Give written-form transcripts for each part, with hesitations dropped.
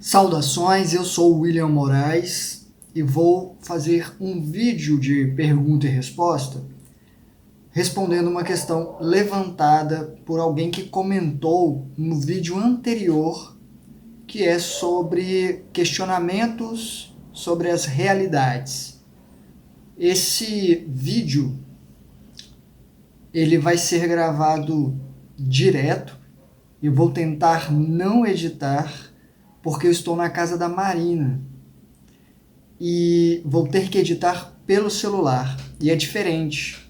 Saudações, eu sou o William Moraes e vou fazer um vídeo de pergunta e resposta respondendo uma questão levantada por alguém que comentou no vídeo anterior, que é sobre questionamentos sobre as realidades. Esse vídeo ele vai ser gravado direto e vou tentar não editar, porque eu estou na casa da Marina e vou ter que editar pelo celular, e é diferente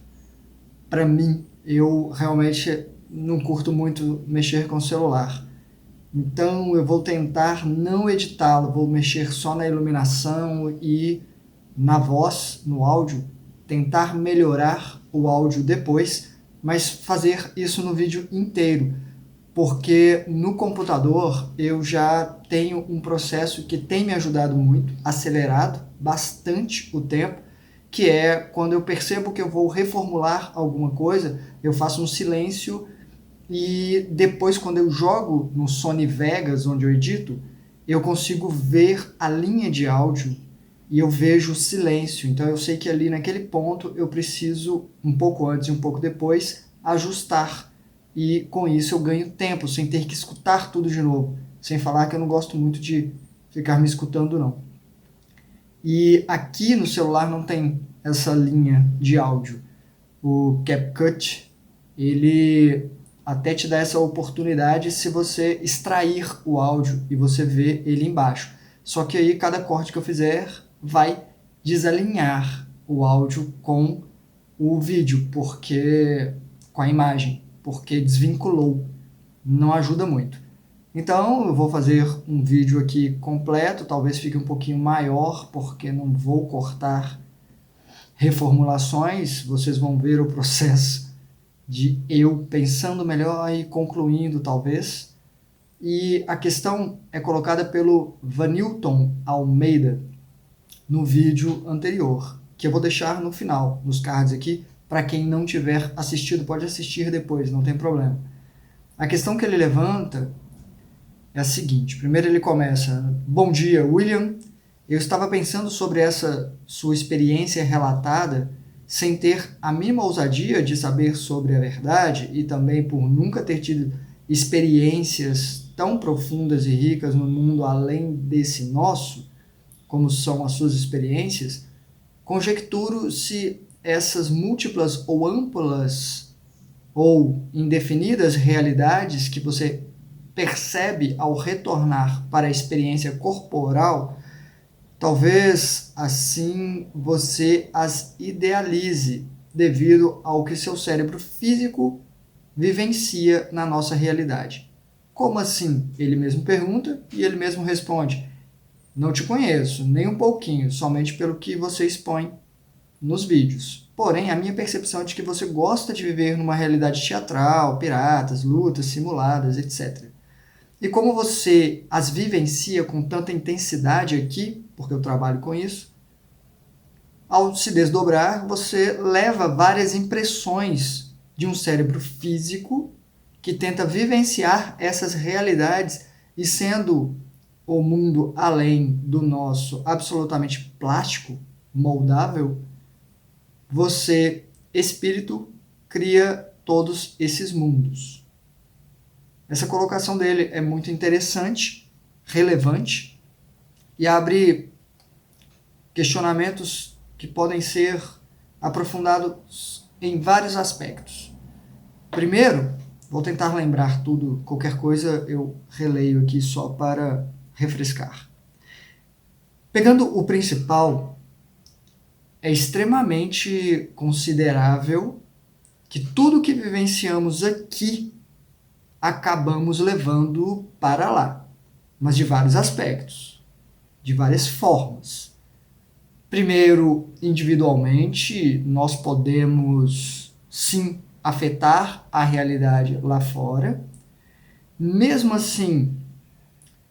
para mim. Eu realmente não curto muito mexer com o celular, então eu vou tentar não editá-lo, vou mexer só na iluminação e na voz, no áudio, tentar melhorar o áudio depois, mas fazer isso no vídeo inteiro, porque no computador eu já tenho um processo que tem me ajudado muito, acelerado bastante o tempo, que é quando eu percebo que eu vou reformular alguma coisa, eu faço um silêncio e depois, quando eu jogo no Sony Vegas, onde eu edito, eu consigo ver a linha de áudio e eu vejo o silêncio. Então eu sei que ali naquele ponto eu preciso, um pouco antes e um pouco depois, ajustar. E com isso eu ganho tempo, sem ter que escutar tudo de novo. Sem falar que eu não gosto muito de ficar me escutando, não. E aqui no celular não tem essa linha de áudio. O CapCut, ele até te dá essa oportunidade se você extrair o áudio e você vê ele embaixo. Só que aí cada corte que eu fizer vai desalinhar o áudio com o vídeo, com a imagem, porque desvinculou. Não ajuda muito. Então eu vou fazer um vídeo aqui completo, talvez fique um pouquinho maior, porque não vou cortar reformulações, vocês vão ver o processo de eu pensando melhor e concluindo talvez. E a questão é colocada pelo Vanilton Almeida no vídeo anterior, que eu vou deixar no final, nos cards aqui, para quem não tiver assistido pode assistir depois, não tem problema. A questão que ele levanta é a seguinte: primeiro ele começa: bom dia, William, eu estava pensando sobre essa sua experiência relatada sem ter a mínima ousadia de saber sobre a verdade e também por nunca ter tido experiências tão profundas e ricas no mundo além desse nosso, como são as suas experiências, conjecturo se essas múltiplas ou amplas ou indefinidas realidades que você percebe ao retornar para a experiência corporal, talvez assim você as idealize devido ao que seu cérebro físico vivencia na nossa realidade. Como assim? Ele mesmo pergunta e ele mesmo responde: não te conheço, nem um pouquinho, somente pelo que você expõe nos vídeos. Porém, a minha percepção é de que você gosta de viver numa realidade teatral, piratas, lutas simuladas, etc. E como você as vivencia com tanta intensidade aqui, porque eu trabalho com isso, ao se desdobrar, você leva várias impressões de um cérebro físico que tenta vivenciar essas realidades, e sendo o mundo além do nosso absolutamente plástico, moldável, você, espírito, cria todos esses mundos. Essa colocação dele é muito interessante, relevante, e abre questionamentos que podem ser aprofundados em vários aspectos. Primeiro, vou tentar lembrar tudo, qualquer coisa eu releio aqui só para refrescar. Pegando o principal, é extremamente considerável que tudo que vivenciamos aqui acabamos levando para lá, mas de vários aspectos, de várias formas. Primeiro, individualmente, nós podemos sim afetar a realidade lá fora. Mesmo assim,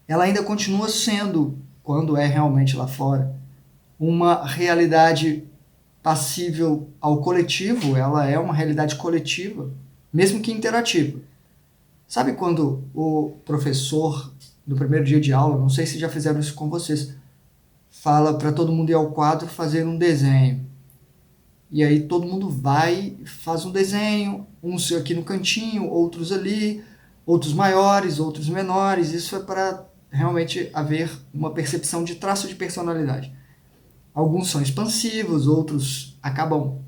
ela ainda continua sendo, quando é realmente lá fora, uma realidade passível ao coletivo. Ela é uma realidade coletiva, mesmo que interativa. Sabe quando o professor no primeiro dia de aula, não sei se já fizeram isso com vocês, fala para todo mundo ir ao quadro fazer um desenho. E aí todo mundo vai, faz um desenho, uns aqui no cantinho, outros ali, outros maiores, outros menores. Isso é para realmente haver uma percepção de traço de personalidade. Alguns são expansivos, outros acabam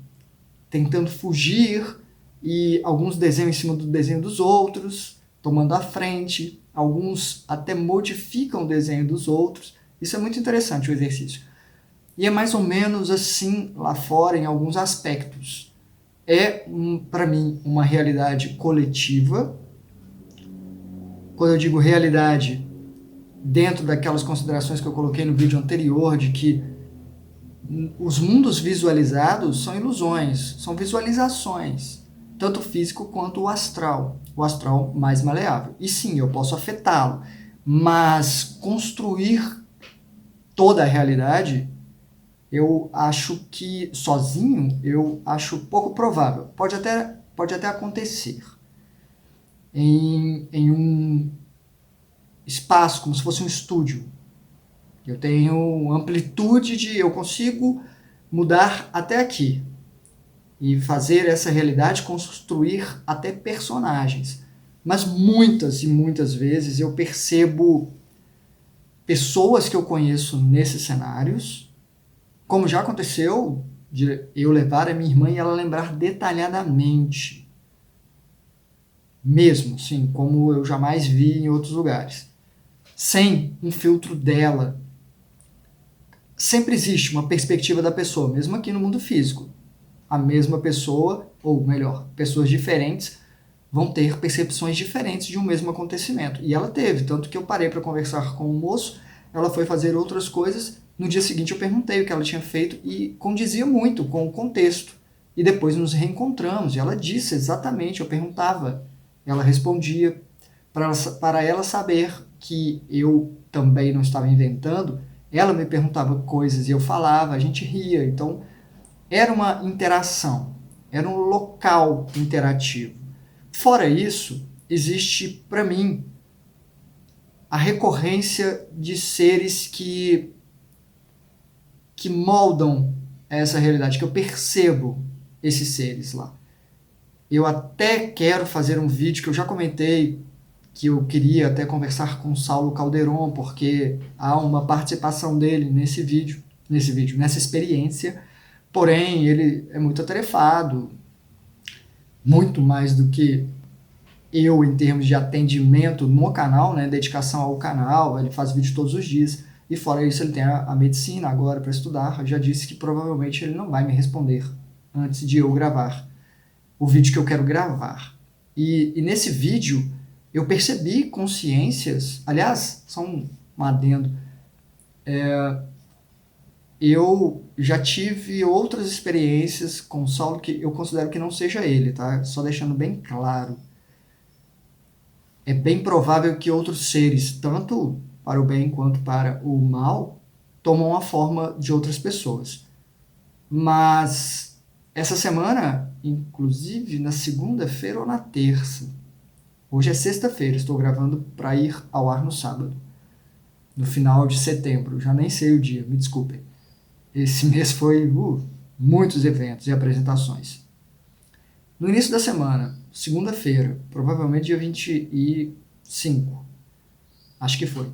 tentando fugir, e alguns desenham em cima do desenho dos outros, tomando a frente. Alguns até modificam o desenho dos outros. Isso é muito interessante, o exercício. E é mais ou menos assim lá fora em alguns aspectos. É, para mim, uma realidade coletiva. Quando eu digo realidade, dentro daquelas considerações que eu coloquei no vídeo anterior, de que os mundos visualizados são ilusões, são visualizações, tanto o físico quanto o astral mais maleável. E sim, eu posso afetá-lo, mas construir toda a realidade, eu acho que sozinho, eu acho pouco provável. Pode até acontecer em um espaço, como se fosse um estúdio. Eu tenho amplitude eu consigo mudar até aqui e fazer essa realidade construir até personagens. Mas muitas e muitas vezes eu percebo pessoas que eu conheço nesses cenários, como já aconteceu de eu levar a minha irmã e ela lembrar detalhadamente. Mesmo, sim, como eu jamais vi em outros lugares. Sem um filtro dela. Sempre existe uma perspectiva da pessoa, mesmo aqui no mundo físico. A mesma pessoa, ou melhor, pessoas diferentes, vão ter percepções diferentes de um mesmo acontecimento. E ela teve, tanto que eu parei para conversar com o moço, ela foi fazer outras coisas, no dia seguinte eu perguntei o que ela tinha feito e condizia muito com o contexto. E depois nos reencontramos, e ela disse exatamente, eu perguntava, ela respondia, para ela saber que eu também não estava inventando. Ela me perguntava coisas e eu falava, a gente ria. Então, era uma interação, era um local interativo. Fora isso, existe, para mim, a recorrência de seres que moldam essa realidade, que eu percebo esses seres lá. Eu até quero fazer um vídeo que eu já comentei, que eu queria até conversar com o Saulo Calderon, porque há uma participação dele nessa experiência, porém ele é muito atarefado, muito mais do que eu em termos de atendimento no canal, né, dedicação ao canal, ele faz vídeo todos os dias, e fora isso ele tem a medicina agora para estudar. Eu já disse que provavelmente ele não vai me responder antes de eu gravar o vídeo que eu quero gravar. E nesse vídeo eu percebi consciências, aliás, só um adendo, eu já tive outras experiências com o Saulo que eu considero que não seja ele, tá? Só deixando bem claro. É bem provável que outros seres, tanto para o bem quanto para o mal, tomam a forma de outras pessoas. Mas essa semana, inclusive na segunda-feira ou na terça, hoje é sexta-feira, estou gravando para ir ao ar no sábado, no final de setembro, já nem sei o dia, me desculpem. Esse mês foi muitos eventos e apresentações. No início da semana, segunda-feira, provavelmente dia 25, acho que foi,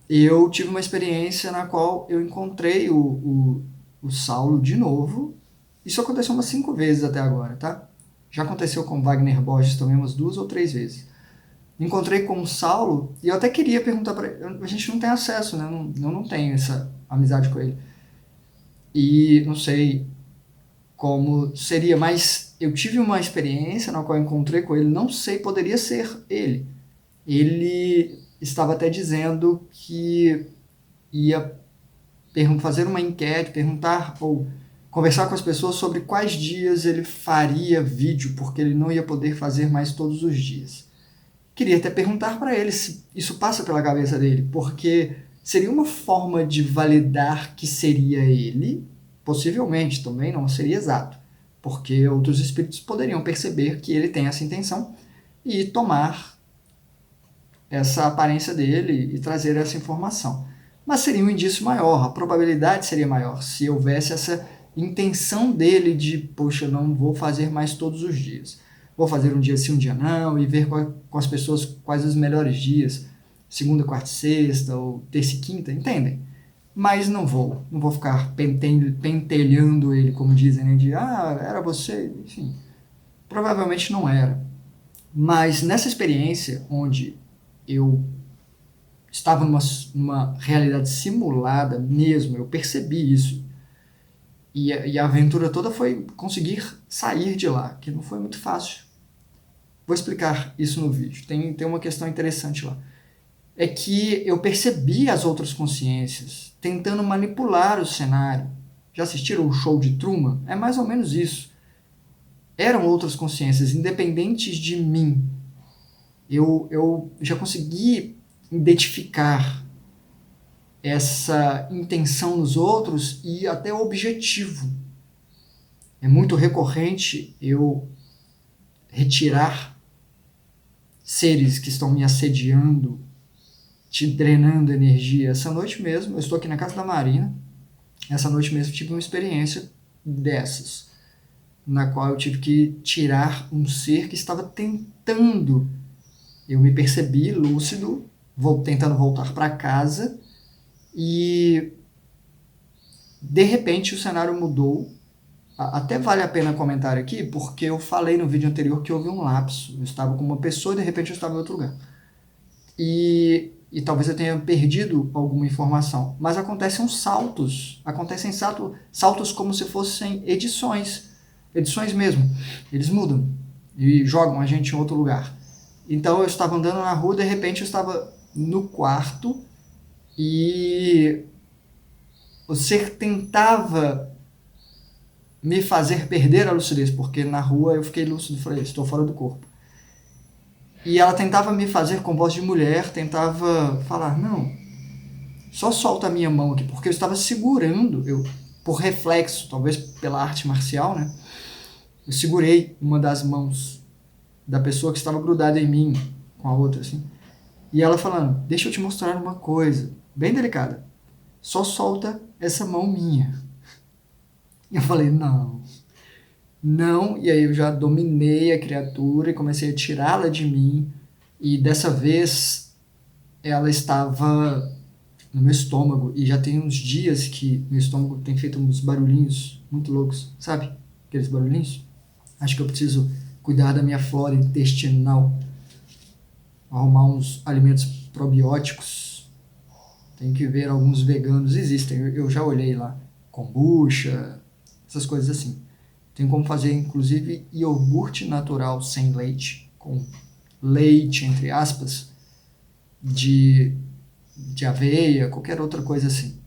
eu tive uma experiência na qual eu encontrei o Saulo de novo. Isso aconteceu umas 5 vezes até agora, tá? Já aconteceu com Wagner Borges também umas 2 ou 3 vezes. Encontrei com o Saulo e eu até queria perguntar para ele. A gente não tem acesso, né? Eu não tenho essa amizade com ele. E não sei como seria, mas eu tive uma experiência na qual eu encontrei com ele. Não sei, poderia ser ele. Ele estava até dizendo que ia fazer uma enquete, perguntar ou conversar com as pessoas sobre quais dias ele faria vídeo, porque ele não ia poder fazer mais todos os dias. Queria até perguntar para ele se isso passa pela cabeça dele, porque seria uma forma de validar que seria ele, possivelmente também não seria exato, porque outros espíritos poderiam perceber que ele tem essa intenção e tomar essa aparência dele e trazer essa informação. Mas seria um indício maior, a probabilidade seria maior se houvesse essa intenção dele de, poxa, não vou fazer mais todos os dias. Vou fazer um dia sim, um dia não, e ver com as pessoas quais os melhores dias, segunda, quarta e sexta, ou terça e quinta, entendem? Mas não vou ficar pentelhando ele, como dizem, né, de, era você, enfim. Provavelmente não era. Mas nessa experiência, onde eu estava numa realidade simulada mesmo, eu percebi isso. E a aventura toda foi conseguir sair de lá, que não foi muito fácil. Vou explicar isso no vídeo. Tem uma questão interessante lá. É que eu percebi as outras consciências tentando manipular o cenário. Já assistiram o show de Truman? É mais ou menos isso. Eram outras consciências, independentes de mim. Eu já consegui identificar essa intenção nos outros e até o objetivo. É muito recorrente eu retirar seres que estão me assediando, te drenando energia. Essa noite mesmo, eu estou aqui na casa da Marina, essa noite mesmo tive uma experiência dessas, na qual eu tive que tirar um ser que estava tentando. Eu me percebi lúcido, tentando voltar para casa, e de repente o cenário mudou. Até vale a pena comentar aqui, porque eu falei no vídeo anterior que houve um lapso. Eu estava com uma pessoa e de repente eu estava em outro lugar. E talvez eu tenha perdido alguma informação. Mas acontecem saltos. Acontecem saltos como se fossem edições. Edições mesmo. Eles mudam e jogam a gente em outro lugar. Então eu estava andando na rua, de repente eu estava no quarto e o ser tentava me fazer perder a lucidez, porque na rua eu fiquei lúcido, falei, estou fora do corpo. E ela tentava me fazer com voz de mulher, tentava falar, não, só solta a minha mão aqui, porque eu estava segurando, por reflexo, talvez pela arte marcial, né? Eu segurei uma das mãos da pessoa que estava grudada em mim, com a outra, assim. E ela falando, deixa eu te mostrar uma coisa, bem delicada, só solta essa mão minha. E eu falei, não, e aí eu já dominei a criatura e comecei a tirá-la de mim, e dessa vez ela estava no meu estômago, e já tem uns dias que meu estômago tem feito uns barulhinhos muito loucos, sabe? Aqueles barulhinhos. Acho que eu preciso cuidar da minha flora intestinal, arrumar uns alimentos probióticos. Tem que ver, alguns veganos existem, eu já olhei lá, kombucha, essas coisas assim. Tem como fazer, inclusive, iogurte natural sem leite, com leite, entre aspas, de aveia, qualquer outra coisa assim.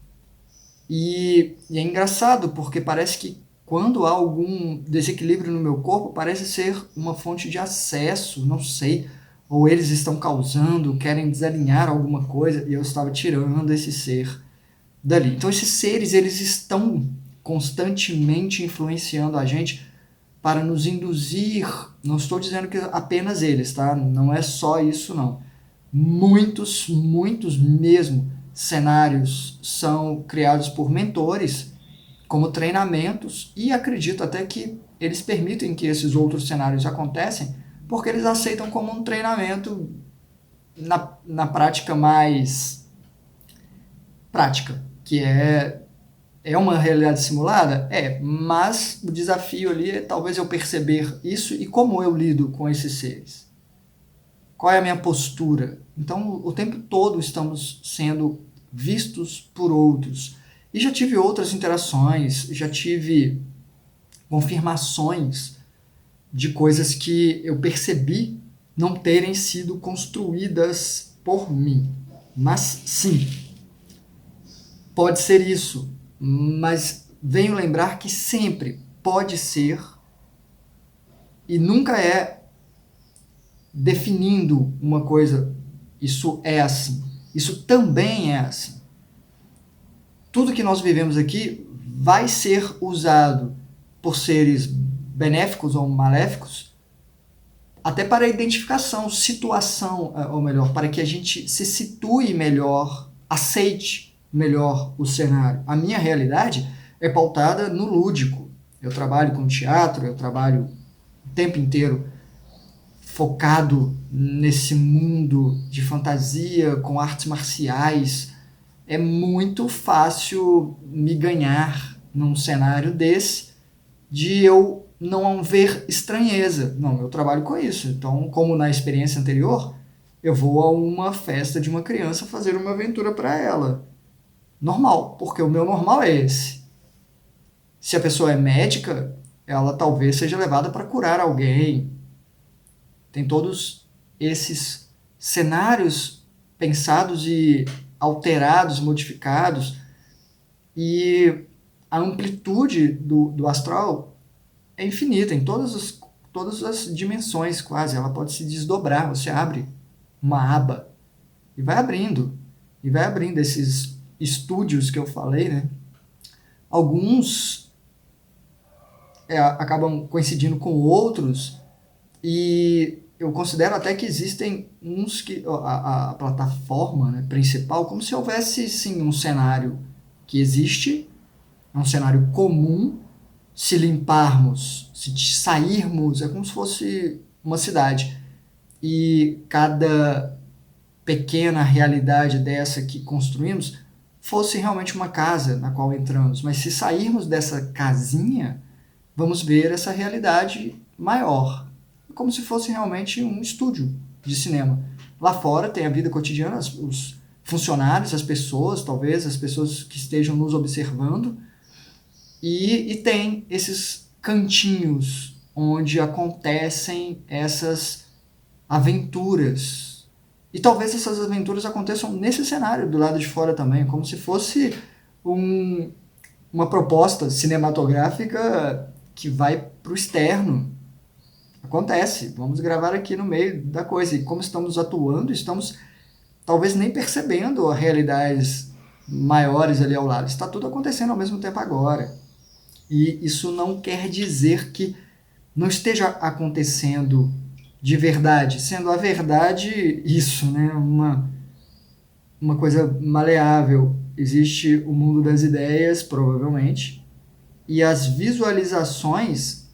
E é engraçado, porque parece que quando há algum desequilíbrio no meu corpo, parece ser uma fonte de acesso, não sei, ou eles estão causando, querem desalinhar alguma coisa, e eu estava tirando esse ser dali. Então esses seres, eles estão constantemente influenciando a gente para nos induzir, não estou dizendo que apenas eles, tá? Não é só isso não. Muitos mesmo cenários são criados por mentores como treinamentos, e acredito até que eles permitem que esses outros cenários aconteçam porque eles aceitam como um treinamento na prática mais prática, que é uma realidade simulada? Mas o desafio ali é talvez eu perceber isso e como eu lido com esses seres. Qual é a minha postura? Então, o tempo todo estamos sendo vistos por outros. E já tive outras interações, já tive confirmações de coisas que eu percebi não terem sido construídas por mim. Mas sim, pode ser isso. Mas venho lembrar que sempre pode ser e nunca é definindo uma coisa, isso é assim. Isso também é assim. Tudo que nós vivemos aqui vai ser usado por seres benéficos ou maléficos até para a identificação, situação, ou melhor, para que a gente se situe melhor, aceite melhor o cenário. A minha realidade é pautada no lúdico. Eu trabalho com teatro, eu trabalho o tempo inteiro focado nesse mundo de fantasia, com artes marciais. É muito fácil me ganhar num cenário desse, de eu não ver estranheza. Não, eu trabalho com isso. Então, como na experiência anterior, eu vou a uma festa de uma criança fazer uma aventura para ela. Normal, porque o meu normal é esse. Se a pessoa é médica, ela talvez seja levada para curar alguém. Tem todos esses cenários pensados e alterados, modificados, e a amplitude do astral é infinita, em todas as dimensões quase. Ela pode se desdobrar, você abre uma aba e vai abrindo esses estúdios que eu falei, né? Alguns acabam coincidindo com outros, e eu considero até que existem uns que a plataforma, né, principal, como se houvesse sim um cenário que existe, é um cenário comum. Se limparmos, se sairmos, é como se fosse uma cidade, e cada pequena realidade dessa que construímos fosse realmente uma casa na qual entramos. Mas se sairmos dessa casinha, vamos ver essa realidade maior, como se fosse realmente um estúdio de cinema. Lá fora tem a vida cotidiana, os funcionários, as pessoas, talvez as pessoas que estejam nos observando, e tem esses cantinhos onde acontecem essas aventuras. E talvez essas aventuras aconteçam nesse cenário do lado de fora também, como se fosse uma proposta cinematográfica que vai para o externo. Acontece, vamos gravar aqui no meio da coisa. E como estamos atuando, estamos talvez nem percebendo as realidades maiores ali ao lado. Está tudo acontecendo ao mesmo tempo agora. E isso não quer dizer que não esteja acontecendo de verdade, sendo a verdade isso, né? Uma coisa maleável. Existe o mundo das ideias, provavelmente, e as visualizações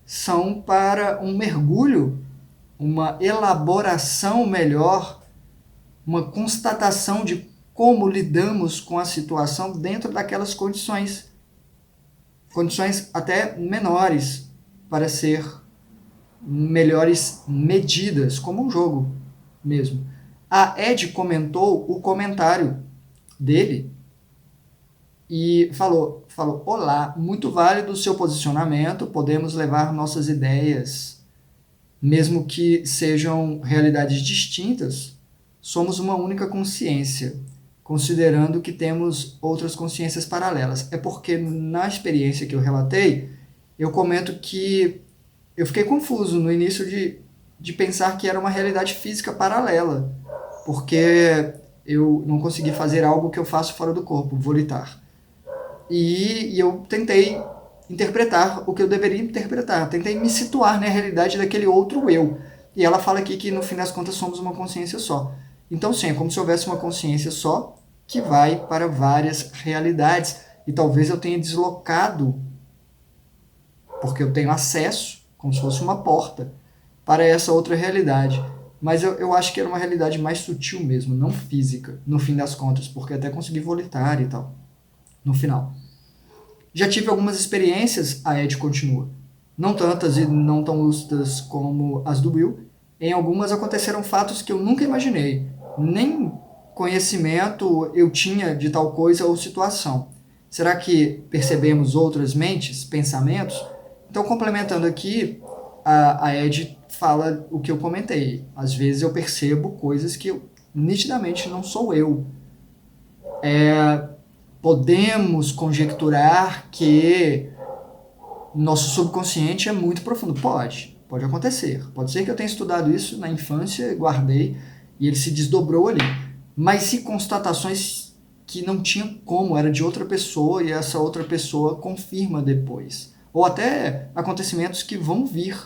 são para um mergulho, uma elaboração melhor, uma constatação de como lidamos com a situação dentro daquelas condições até menores, para ser melhores medidas, como um jogo mesmo. A Ed comentou o comentário dele e falou: olá, muito válido o seu posicionamento, podemos levar nossas ideias, mesmo que sejam realidades distintas, somos uma única consciência, considerando que temos outras consciências paralelas. É porque na experiência que eu relatei, eu comento que eu fiquei confuso no início de pensar que era uma realidade física paralela, porque eu não consegui fazer algo que eu faço fora do corpo, volitar. E eu tentei interpretar o que eu deveria interpretar, tentei me situar na realidade daquele outro eu. E ela fala aqui que no fim das contas somos uma consciência só. Então sim, é como se houvesse uma consciência só que vai para várias realidades. E talvez eu tenha deslocado, porque eu tenho acesso, como se fosse uma porta, para essa outra realidade. Mas eu acho que era uma realidade mais sutil mesmo, não física, no fim das contas, porque até consegui volitar e tal, no final. Já tive algumas experiências, a Ed continua. Não tantas e não tão lúcidas como as do Will. Em algumas aconteceram fatos que eu nunca imaginei. Nem conhecimento eu tinha de tal coisa ou situação. Será que percebemos outras mentes, pensamentos? Então, complementando aqui, a Ed fala o que eu comentei. Às vezes eu percebo coisas que nitidamente não sou eu. Podemos conjecturar que nosso subconsciente é muito profundo. Pode acontecer. Pode ser que eu tenha estudado isso na infância, guardei, e ele se desdobrou ali. Mas se constatações que não tinham como, era de outra pessoa, e essa outra pessoa confirma depois. Ou até acontecimentos que vão vir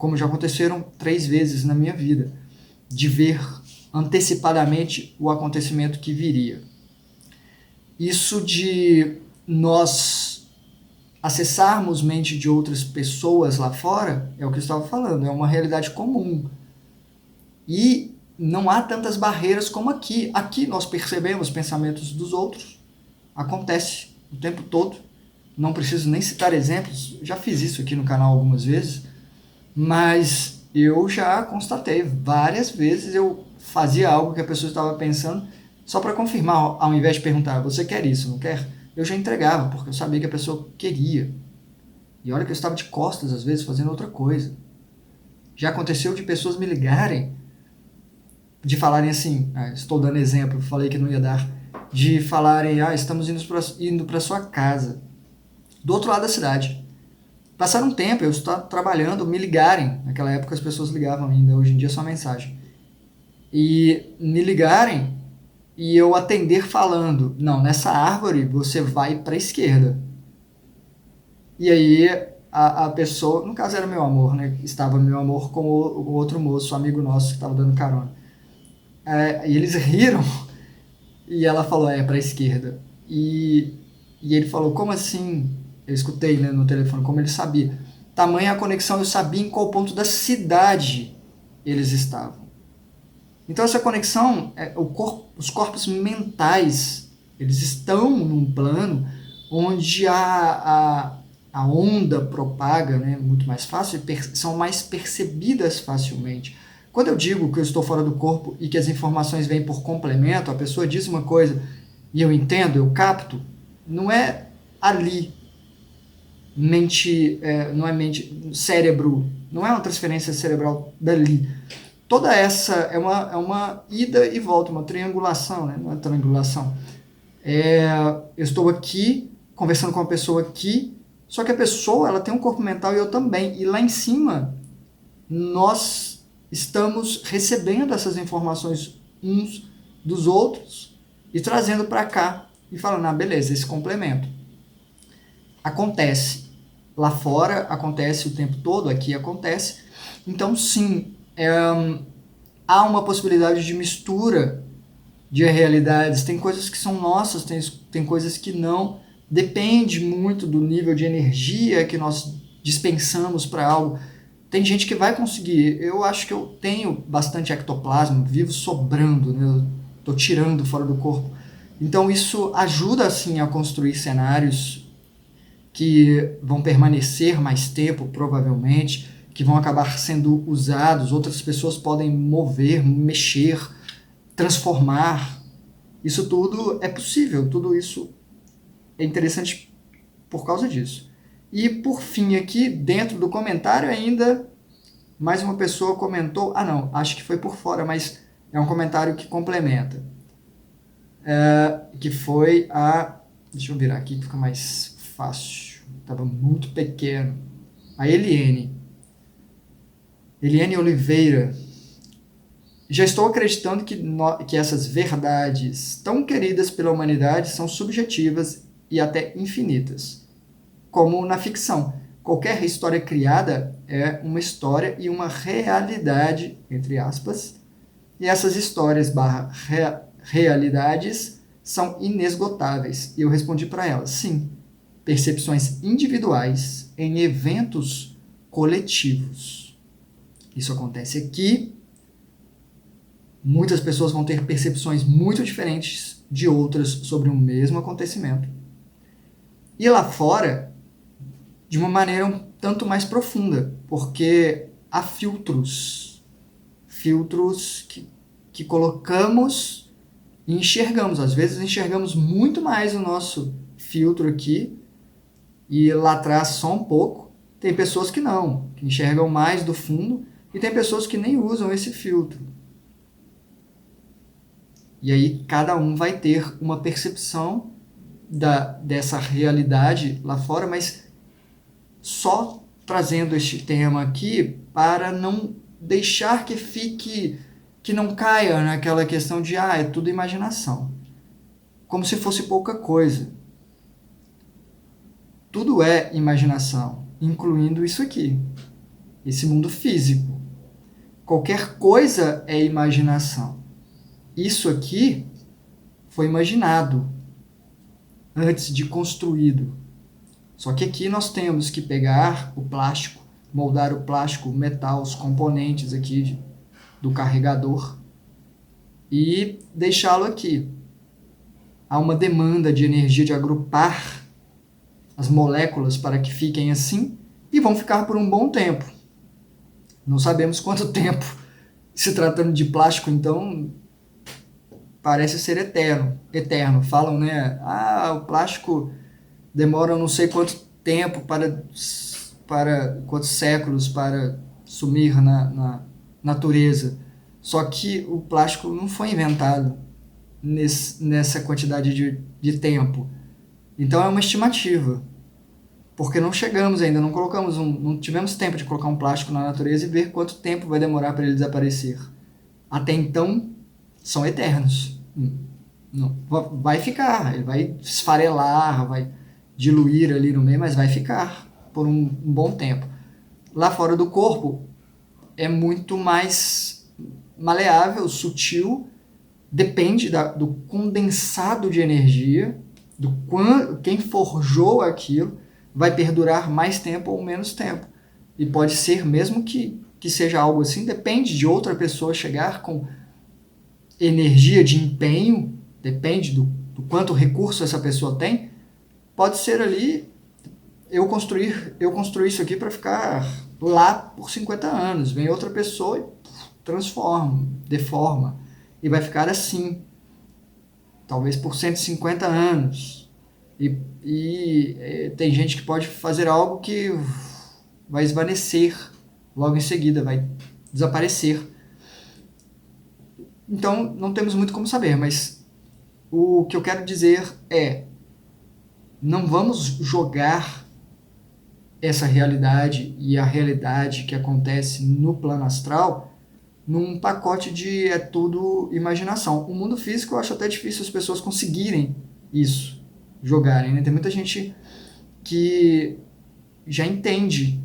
como já aconteceram 3 vezes na minha vida, de ver antecipadamente o acontecimento que viria. Isso de nós acessarmos mente de outras pessoas lá fora, é o que eu estava falando, é uma realidade comum. E não há tantas barreiras como aqui. Aqui nós percebemos pensamentos dos outros, acontece o tempo todo. Não preciso nem citar exemplos, já fiz isso aqui no canal algumas vezes, mas eu já constatei várias vezes, eu fazia algo que a pessoa estava pensando, só para confirmar, ao invés de perguntar, você quer isso, não quer? Eu já entregava, porque eu sabia que a pessoa queria. E olha que eu estava de costas, às vezes, fazendo outra coisa. Já aconteceu de pessoas me ligarem, de falarem assim, estou dando exemplo, falei que não ia dar, de falarem, estamos indo para sua casa, do outro lado da cidade. Passaram um tempo, eu estava trabalhando, me ligarem, naquela época as pessoas ligavam ainda, hoje em dia é só mensagem, e me ligarem e eu atender falando, não, nessa árvore você vai para a esquerda. E aí a pessoa, no caso era meu amor, né? Estava meu amor com o outro moço, amigo nosso que estava dando carona. E eles riram e ela falou, para a esquerda. E ele falou, como assim? Eu escutei, né, no telefone, como ele sabia. Tamanha a conexão, eu sabia em qual ponto da cidade eles estavam. Então essa conexão, os corpos mentais, eles estão num plano onde a onda propaga, né, muito mais fácil, são mais percebidas facilmente. Quando eu digo que eu estou fora do corpo e que as informações vêm por complemento, a pessoa diz uma coisa e eu entendo, eu capto, não é ali, não é mente, cérebro, não é uma transferência cerebral dali. Toda essa é uma ida e volta, uma triangulação, né? Não é triangulação. Eu estou aqui, conversando com uma pessoa aqui, só que a pessoa ela tem um corpo mental e eu também. E lá em cima, nós estamos recebendo essas informações uns dos outros e trazendo para cá e falando, beleza, esse complemento. Acontece lá fora, acontece o tempo todo, aqui acontece. Então, sim, há uma possibilidade de mistura de realidades. Tem coisas que são nossas, tem coisas que não. Depende muito do nível de energia que nós dispensamos para algo. Tem gente que vai conseguir. Eu acho que eu tenho bastante ectoplasma, vivo sobrando, né? Estou tirando fora do corpo. Então isso ajuda assim a construir cenários que vão permanecer mais tempo, provavelmente, que vão acabar sendo usados, outras pessoas podem mover, mexer, transformar. Isso tudo é possível, tudo isso é interessante por causa disso. E por fim aqui, dentro do comentário ainda, mais uma pessoa comentou, não, acho que foi por fora, mas é um comentário que complementa. Que foi deixa eu virar aqui que fica mais fácil, estava muito pequeno. A Eliane Oliveira. Já estou acreditando que essas verdades tão queridas pela humanidade são subjetivas e até infinitas. Como na ficção. Qualquer história criada é uma história e uma realidade, entre aspas, e essas histórias realidades são inesgotáveis. E eu respondi para ela, sim, percepções individuais em eventos coletivos. Isso acontece aqui. Muitas pessoas vão ter percepções muito diferentes de outras sobre o mesmo acontecimento. E lá fora, de uma maneira um tanto mais profunda, porque há filtros que colocamos e enxergamos. Às vezes enxergamos muito mais o nosso filtro aqui e lá atrás só um pouco. Tem pessoas que não, que enxergam mais do fundo, e tem pessoas que nem usam esse filtro. E aí cada um vai ter uma percepção dessa realidade lá fora, mas só trazendo este tema aqui para não deixar que não caia naquela questão de é tudo imaginação. Como se fosse pouca coisa. Tudo é imaginação, incluindo isso aqui. esse mundo físico. Qualquer coisa é imaginação. Isso aqui foi imaginado antes de construído. Só que aqui nós temos que pegar o plástico, moldar o plástico, o metal, os componentes aqui do carregador e deixá-lo aqui. Há uma demanda de energia de agrupar as moléculas para que fiquem assim e vão ficar por um bom tempo. Não sabemos quanto tempo. Se tratando de plástico, então, parece ser eterno. Falam, né? O plástico demora não sei quanto tempo para quantos séculos para sumir na natureza. Só que o plástico não foi inventado nessa quantidade de tempo. Então é uma estimativa. Porque não chegamos ainda, não tivemos tempo de colocar um plástico na natureza e ver quanto tempo vai demorar para ele desaparecer. Até então, são eternos. Não, vai ficar, ele vai esfarelar, vai diluir ali no meio, mas vai ficar por um bom tempo. Lá fora do corpo é muito mais maleável, sutil, depende do condensado de energia, quem forjou aquilo, vai perdurar mais tempo ou menos tempo. E pode ser, mesmo que seja algo assim, depende de outra pessoa chegar com energia de empenho, depende do quanto recurso essa pessoa tem. Pode ser ali, eu construir isso aqui para ficar lá por 50 anos. Vem outra pessoa e transforma, deforma, e vai ficar assim, talvez por 150 anos. E tem gente que pode fazer algo que vai esvanecer logo em seguida, vai desaparecer. Então, não temos muito como saber, mas o que eu quero dizer é: não vamos jogar essa realidade e a realidade que acontece no plano astral num pacote de é tudo imaginação. O mundo físico eu acho até difícil as pessoas conseguirem isso, jogarem, né? Tem muita gente que já entende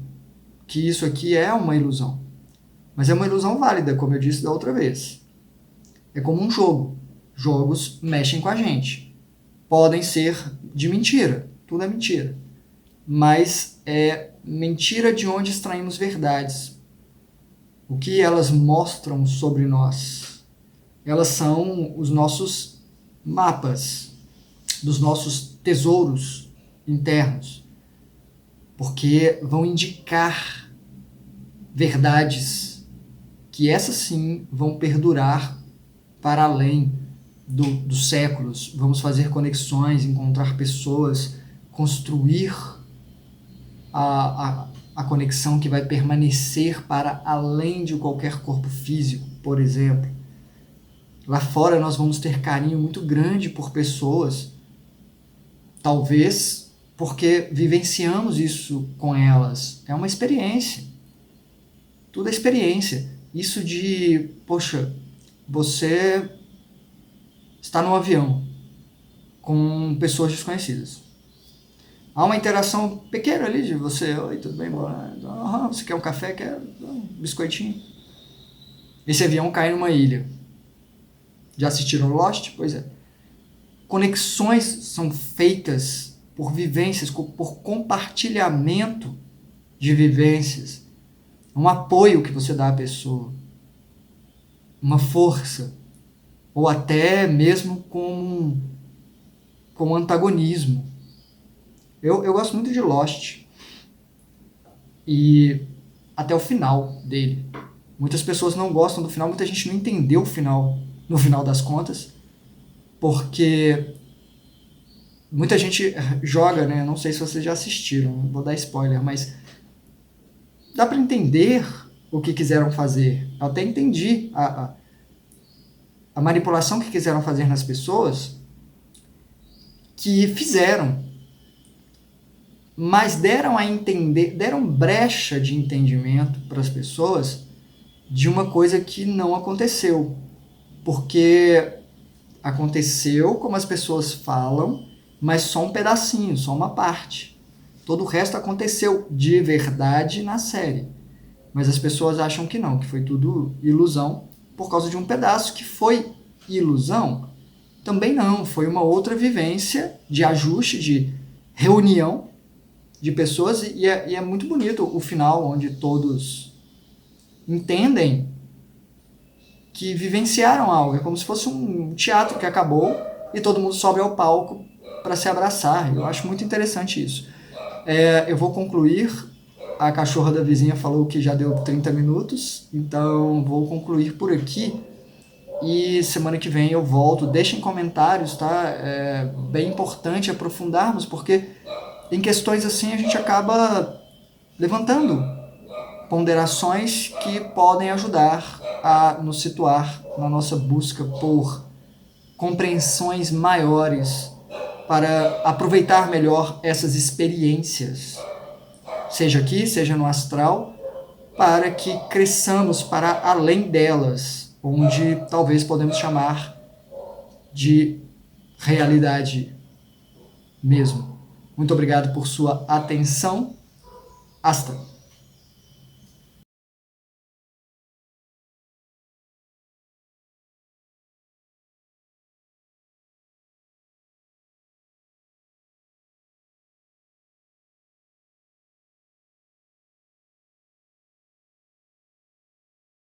que isso aqui é uma ilusão, mas é uma ilusão válida, como eu disse da outra vez. É como um jogo. Jogos mexem com a gente. Podem ser de mentira, tudo é mentira, mas é mentira de onde extraímos verdades. O que elas mostram sobre nós? Elas são os nossos mapas, dos nossos tesouros internos, porque vão indicar verdades que essas sim vão perdurar para além dos séculos. Vamos fazer conexões, encontrar pessoas, construir a conexão que vai permanecer para além de qualquer corpo físico, por exemplo. Lá fora nós vamos ter carinho muito grande por pessoas, talvez porque vivenciamos isso com elas. É uma experiência. Tudo é experiência. Isso de, poxa, você está num avião com pessoas desconhecidas. Há uma interação pequena ali de você: oi, tudo bem? Você quer um café? Quer um biscoitinho? Esse avião cai numa ilha. Já assistiram Lost? Pois é. Conexões são feitas por vivências, por compartilhamento de vivências. Um apoio que você dá à pessoa. Uma força. Ou até mesmo como antagonismo. Eu gosto muito de Lost. E até o final dele. Muitas pessoas não gostam do final, muita gente não entendeu o final, no final das contas, porque muita gente joga, né? Não sei se vocês já assistiram, não vou dar spoiler, mas dá para entender o que quiseram fazer. Eu até entendi a manipulação que quiseram fazer nas pessoas, que fizeram, mas deram a entender, deram brecha de entendimento para as pessoas de uma coisa que não aconteceu, porque aconteceu como as pessoas falam, mas só um pedacinho, só uma parte. Todo o resto aconteceu de verdade na série. Mas as pessoas acham que não, que foi tudo ilusão por causa de um pedaço que foi ilusão. Também não, foi uma outra vivência de ajuste, de reunião de pessoas, e é muito bonito o final, onde todos entendem que vivenciaram algo. É como se fosse um teatro que acabou e todo mundo sobe ao palco para se abraçar. Eu acho muito interessante isso. Eu vou concluir. A cachorra da vizinha falou que já deu 30 minutos, então vou concluir por aqui. E semana que vem eu volto. Deixem comentários, tá? É bem importante aprofundarmos, porque em questões assim a gente acaba levantando ponderações que podem ajudar a nos situar na nossa busca por compreensões maiores para aproveitar melhor essas experiências, seja aqui, seja no astral, para que cresçamos para além delas, onde talvez podemos chamar de realidade mesmo. Muito obrigado por sua atenção. Hasta!